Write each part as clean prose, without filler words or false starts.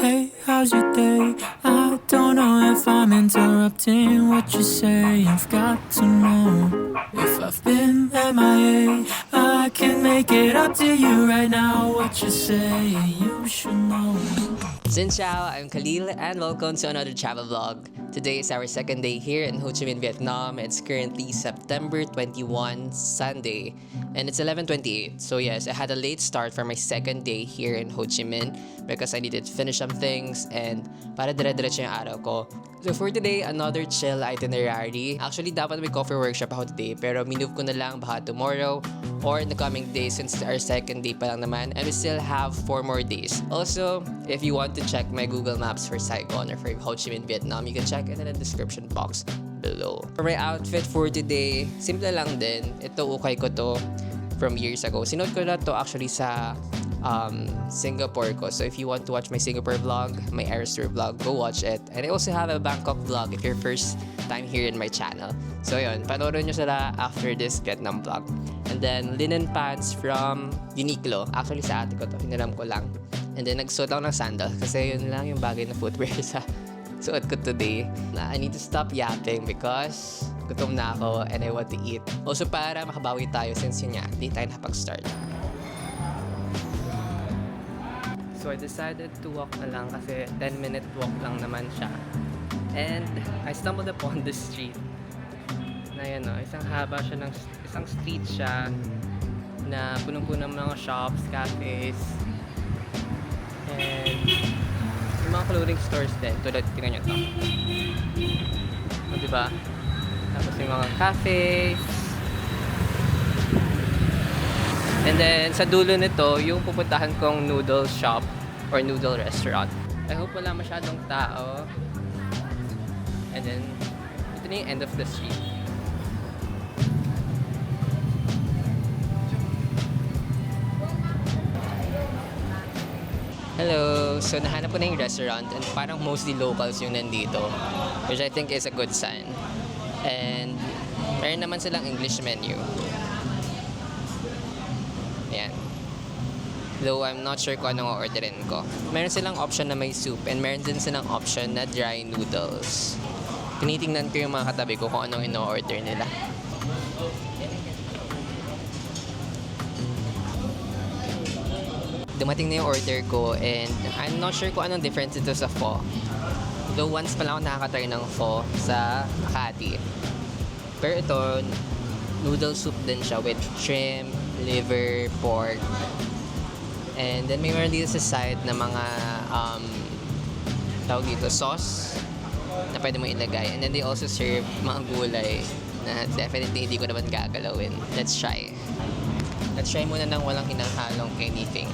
Hey, how's your day? I don't know if I'm interrupting what you say. I've got to know if I've been MIA. I can make it up to you right now. What you say, you should know. Xin chào, I'm Khalil and welcome to another travel vlog. Today is our second day here in Ho Chi Minh, Vietnam. It's currently September 21, Sunday, and it's 11:28. So yes, I had a late start for my second day here in Ho Chi Minh because I needed to finish some things and para dire-diretso yung araw ko. So for today, another chill itinerary. Actually, dapat may coffee workshop ako today pero minove ko na lang baka tomorrow or in the coming days since our second day pa lang naman and we still have 4 more days. Also, if you want to check my Google Maps for Saigon or for Ho Chi Minh, Vietnam, you can check it in the description box below. For my outfit for today, simple lang din. Ito ukay ko to from years ago. Sinuot ko na to actually sa Singapore ko. So if you want to watch my Singapore vlog, my Airstore vlog, go watch it. And I also have a Bangkok vlog if you're first time here in my channel. So yun, panoorin nyo sila after this Vietnam vlog. And then linen pants from Uniqlo. Actually sa ate ko to, hiniram ko lang. And then nagsuot ako ng sandals kasi yun lang yung bagay na footwear sa suot ko today. I need to stop yapping because gutom na ako and I want to eat. Also para makabawi tayo since yun nga, di tayo nakapag-start. So I decided to walk na lang kasi 10-minute walk lang naman siya. And I stumbled upon the street. Na yan o, isang haba siya ng isang street siya na punong-puno ng mga shops, cafes, and yung mga clothing stores din. Tulad, tingnan nyo to. O, diba? Tapos yung mga cafes. And then, sa dulo nito, yung pupuntahan kong noodle shop or noodle restaurant. I hope wala masyadong tao. And then, ito na yung end of the street. Hello! So, nahanap ko na yung restaurant and parang mostly locals yung nandito, which I think is a good sign. And, meron naman silang English menu. Ayan. Though I'm not sure kung anong orderin ko. Meron silang option na may soup and meron din silang option na dry noodles. Tinitingnan ko yung mga katabi ko kung anong ino-order nila. Dumating na yung order ko and I'm not sure kung anong difference ito sa pho. Though once pa lang ako nakakatry ng pho sa Makati. Pero ito, noodle soup din siya with shrimp, liver, pork. And then may meron dito sa side na mga tawag dito, sauce na pwede mo ilagay. And then they also serve mga gulay na definitely hindi ko naman gagalawin. Let's try. Let's try muna ng walang hinanghalong anything.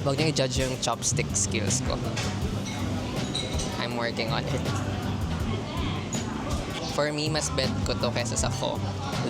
Huwag niyo i-judge yung chopstick skills ko. I'm working on it. For me, mas bet ko to kesa sa pho.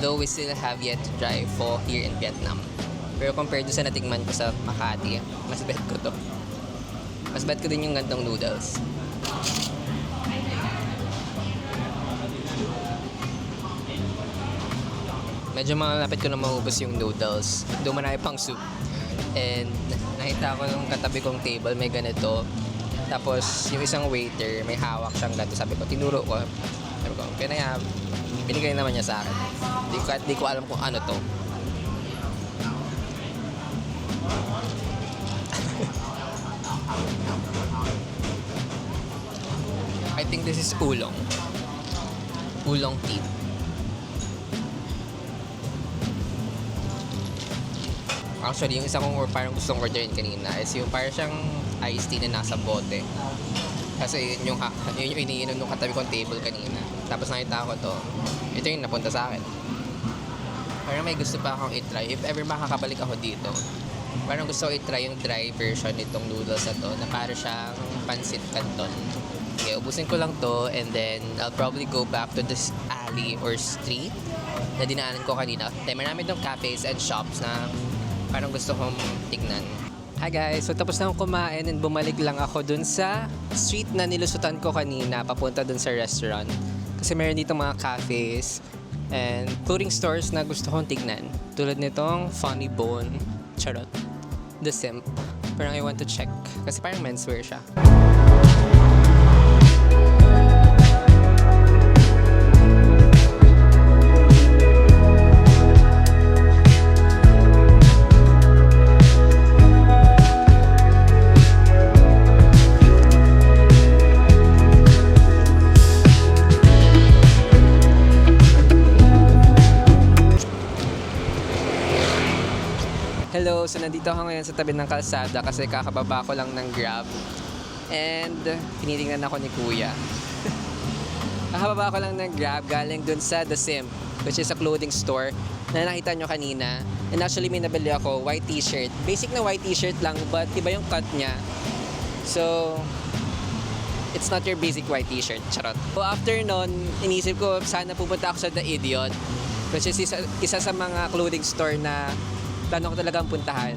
Though we still have yet to try pho here in Vietnam. Pero compared to sa natikman ko sa Makati, mas bet ko to. Mas bet ko din yung gantong noodles. Medyo malapit ko na maubos yung noodles. Doon marami pang soup. And nakita ko yung katabi kong table, may ganito. Tapos yung isang waiter, may hawak siyang ganito. Sabi ko, tinuro ko. Sabi ko, kaya na yan, binigay naman niya sa akin. Di ko alam kung ano to. I think this is oolong. Oolong tea. Actually, yung isa kong parang gustong orderin kanina is yung parang siyang iced tea na nasa bote. Kasi yun yung iniinom nung katabi kong table kanina. Tapos nakita ko to. Ito yung napunta sa akin. Parang may gusto pa akong i-try. If ever makakabalik ako dito, parang gusto ko i-try yung dry version nitong noodles na to na parang siyang pancit canton. Okay, ubusin ko lang to and then I'll probably go back to this alley or street na dinaanan ko kanina. Then marami itong cafes and shops na parang gusto kong tignan. Hi guys! So tapos na akong kumain and bumalik lang ako dun sa street na nilusutan ko kanina papunta dun sa restaurant. Kasi meron dito mga cafes and clothing stores na gusto kong tignan. Tulad nitong Funny Bone, charot, The Simp, Parang I want to check. Kasi parang menswear siya. Hello! So nandito ako ngayon sa tabi ng kalsada kasi kakababa ko lang ng Grab. And tinitingnan ako ni Kuya. Kakababa ko lang ng Grab galing dun sa The Simp, which is a clothing store na nakita nyo kanina. And actually may nabili ako, white t-shirt. Basic na white t-shirt lang but iba yung cut niya. So, it's not your basic white t-shirt. Charot. So after nun, inisip ko sana pupunta ako sa The Idiot, which is isa sa mga clothing store na plano ko talagang puntahan.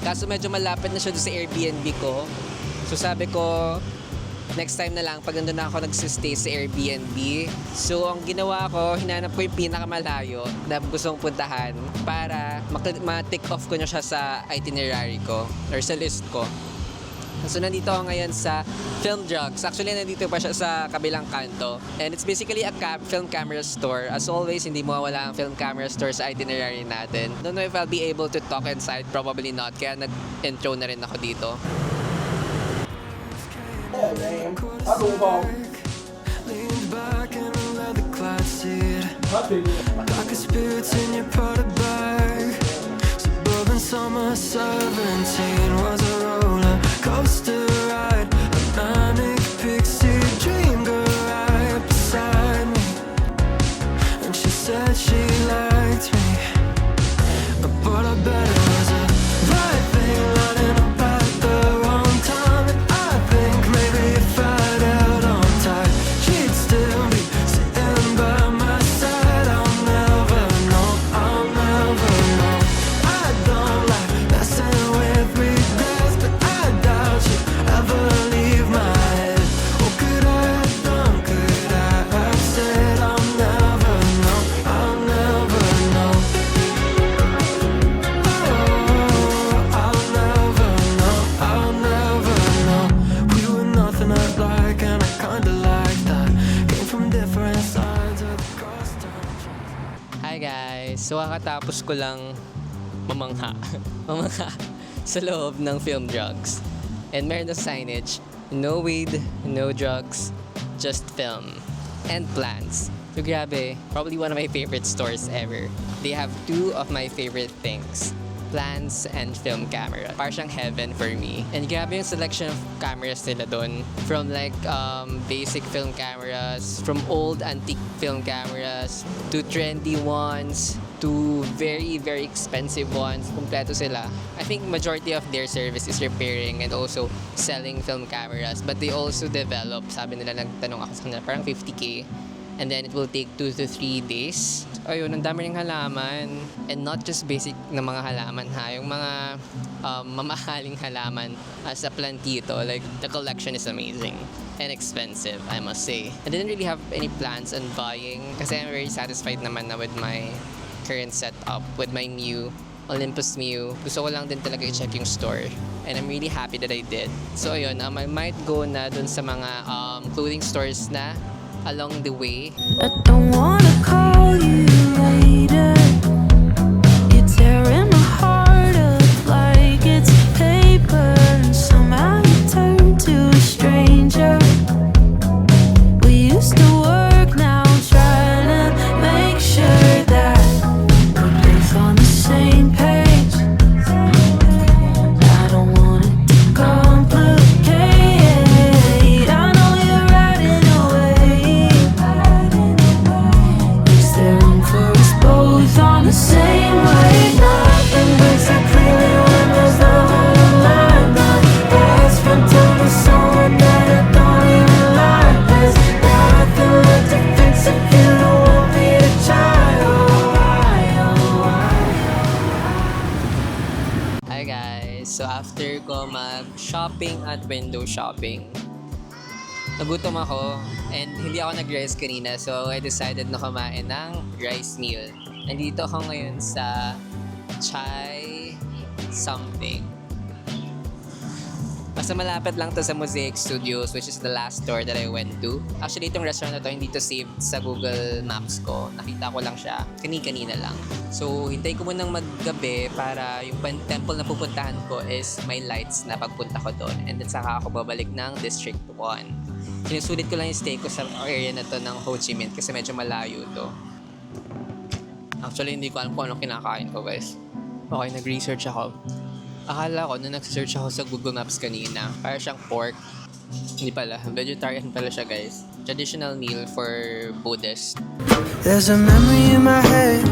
Kaso medyo malapit na siya doon sa Airbnb ko. So sabi ko, next time na lang pag nandun na ako nagsistay sa Airbnb. So ang ginawa ko, hinanap ko yung pinakamalayo na gustong puntahan para ma-tick off ko na siya sa itinerary ko or sa list ko. So nandito ako ngayon sa Film Drugs. Actually nandito pa siya sa kabilang kanto. And it's basically a film camera store. As always, hindi mawawala ang film camera store sa itinerary natin. Don't know if I'll be able to talk inside. Probably not. Kaya nag-intro na rin ako dito. Lean back in a leather clad seat. Like a spirit in your Prada bag. Suburban summer 17 was a roller coaster ride. A manic pixie dream girl right beside me. And she said she liked me, but I bet it was a right thing running about the wrong time. And I think maybe if I'd held on tight, she'd still be sitting by my side. I'll never know, I'll never know. I don't like messing with regrets, but I doubt you ever leave my head. What could I have done? Could I have said I'll never know, I'll never know. I'll never know, I'll never know. We were nothing I'd like, and I kinda like that. Came from different sides of the cross town. Hi guys! So kakatapos ko lang mamangha sa loob ng Film Drugs. And meron na signage, no weed, no drugs, just film and plants. So grabe, probably one of my favorite stores ever. They have two of my favorite things, plants and film camera. Parang siyang heaven for me. And grabe yung selection of cameras nila doon. From like basic film cameras, from old antique film cameras, to trendy ones, to very, very expensive ones. Kompleto sila. I think majority of their service is repairing and also selling film cameras. But they also develop, sabi nila, nagtanong ako sa kanila, parang 50K. And then it will take 2 to 3 days. Ayun, ang dami ring halaman. And not just basic na mga halaman ha. Yung mga mamahaling halaman as a plantito. Like, the collection is amazing. And expensive, I must say. I didn't really have any plans on buying. Kasi I'm very satisfied naman na with my current setup. With my Mew, Olympus Mew. Gusto ko lang din talaga i-check yung store. And I'm really happy that I did. So ayun, I might go na dun sa mga clothing stores na along the way. I don't wanna call you later. You're tearing my heart up like it's paper, and somehow you turn to a stranger. We used to work, now I'm trying to make sure that we're both on the same page. I don't want it to complicate. I know you're riding away. Is there room for us both on the same wave? Nothing breaks so clearly when there's love on the line. My best friend told me someone that I don't even like. There's nothing left to fix if you don't want me to try. Oh, why, oh, why? Hi guys! So after ko mag-shopping at window shopping, nagutom ako and hindi ako nag-rice kanina, so I decided na kumain ng rice meal. Nandito ako ngayon sa Chai something. Basta malapit lang to sa Mosaic Studios, which is the last store that I went to. Actually, itong restaurant na to hindi to saved sa Google Maps ko. Nakita ko lang siya kanina lang. So, hintay ko munang maggabi para yung temple na pupuntahan ko is may lights na pagpunta ko doon. And then saka ako babalik ng District 1. Sinusulit ko lang yung stay ko sa area na to ng Ho Chi Minh kasi medyo malayo to. Actually, hindi ko alam kung anong kinakain ko, guys. Okay, nag-research ako. Akala ko, nung nag-search ako sa Google Maps kanina, para siyang pork. Hindi pala, vegetarian pala siya, guys. Traditional meal for Buddhist. There's a memory in my head,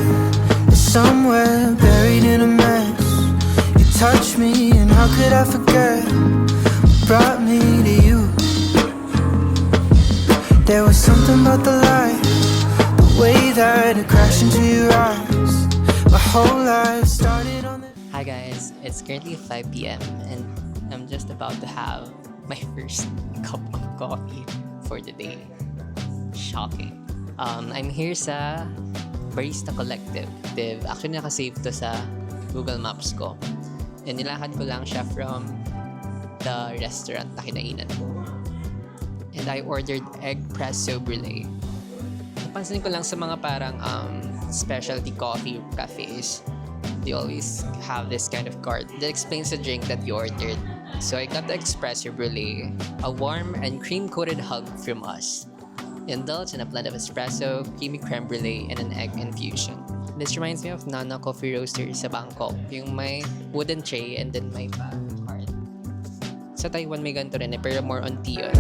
it's somewhere buried in a mess. You touch me and how could I forget what brought me to you? There was something about the light, the way that it crashed into your eyes. My whole life started on the... Hi guys, it's currently 5 p.m. and I'm just about to have my first cup of coffee for the day. Shocking. I'm here sa Barista Collective. Actually, nakasave to sa Google Maps ko. And nilakad ko lang siya from the restaurant na kinainan ko. And I ordered egg presso brulee. Napansin ko lang sa mga parang specialty coffee cafes, they always have this kind of card that explains the drink that you ordered. So I got the espresso brulee, a warm and cream-coated hug from us. Indulge in a blend of espresso, creamy creme brulee, and an egg infusion. This reminds me of Nana Coffee Roaster sa Bangkok, yung may wooden tray and then may card. Sa Taiwan may ganito rin pero more on tea yun.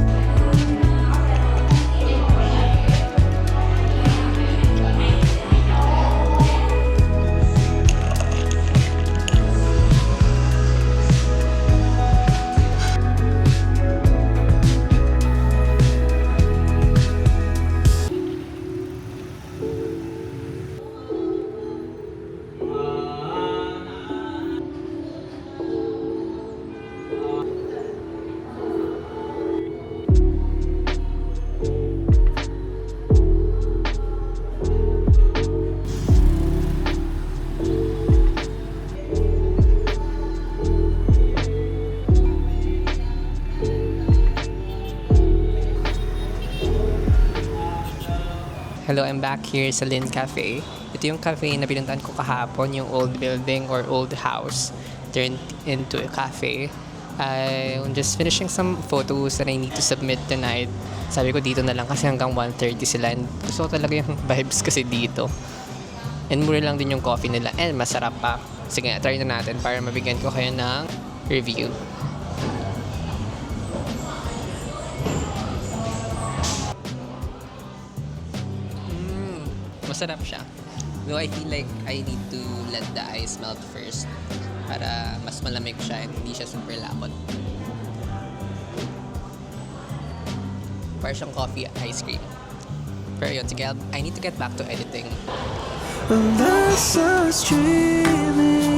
Hello, I'm back here sa Lin Cafe. Ito yung cafe na pinuntahan ko kahapon, yung old building or old house turned into a cafe. I'm just finishing some photos that I need to submit tonight. Sabi ko dito na lang kasi hanggang 1:30 sila. And gusto ko talaga yung vibes kasi dito. And mura lang din yung coffee nila and masarap pa. Sige, try na natin para mabigyan ko kayo ng review. Masarap siya. Though I feel like I need to let the ice melt first para mas malamig siya and hindi siya super lapot. Para siyang coffee ice cream. Pero yun, sige, I need to get back to editing. Unless I was dreaming